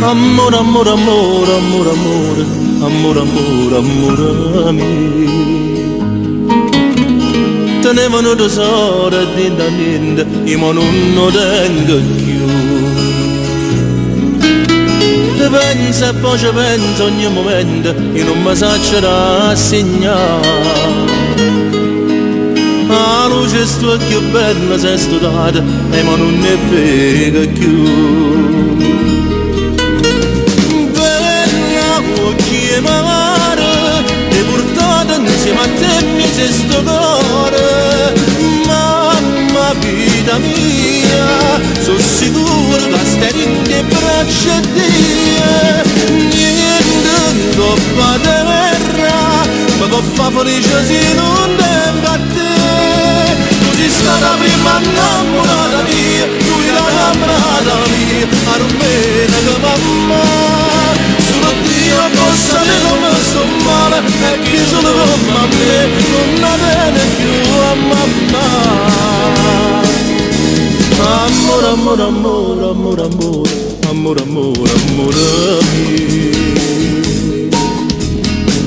Amore, amore, amore, amore, amore, amore, amore, amore mio. Tenevano tesoro e da niente, io non tengo più. Ti penso e poi ci penso ogni momento, io non mi saccio rassegnare. La luce tua più bella sei studata, e ma non ne frega più. Chiamare e portata insieme a te mi sei sto cuore, mamma vita mia, sono sicuro che stai in te braccia di niente coppa terra, ma può fa felice se non vengo a te. Tu sei stata prima innamorata mia, tu sei la innamorata mia, a non bene che mamma. Dio possa me come sto male e chi sono come a me non la bene più a mamma. Amore, amore, amore, amore, amore, amore, amore, amore mio.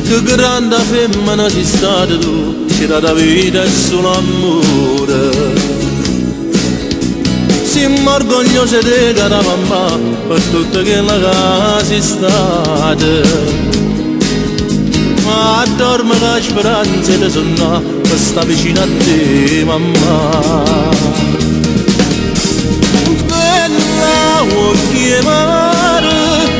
Che grande femmina sei stata tu, c'era da vita e solo amore. Siamo orgogliosi di cara mamma per tutta quella che sei stata. Ma dorme la speranza di sonnare per stare vicino a te mamma. Bella vuoi chiamare,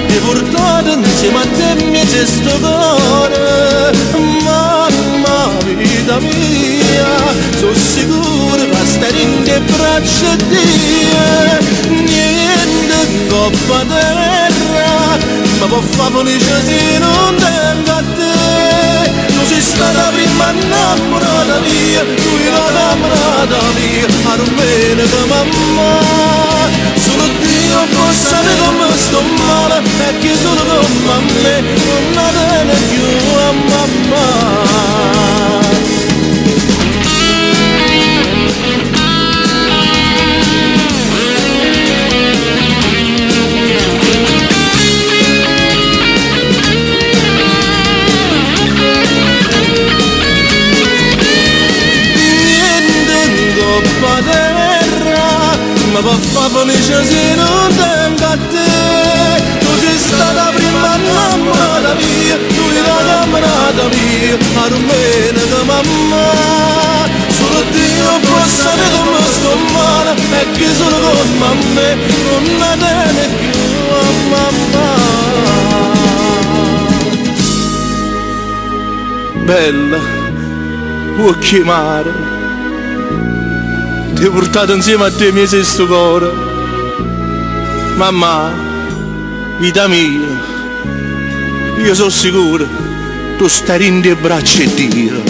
ti portate insieme a te mi sei sto cuore. Mamma vita mia, sono sicuro che stai in te braccia di niente coppa terra, ma può fa felice se non tengo a te. Tu sei stata prima innamorata mia, tu sei la innamorata mia, a non bene che mamma. Solo Dio può sapere come sto male e chi sono come a me non la tiene più a mamma. Ma può fa felice se non tengo a te. Tu sei stata prima innamorata mia, tu sei la innamorata mia, a non bene che mamma. Solo Dio può sapere come sto male e chi sono come a me non la tiene più a mamma. Bella, vuoi chiamare? Ti ho portato insieme a te mio sesto cuore. Mamma, vita mia, io sono sicuro tu stai in te braccia e Dio.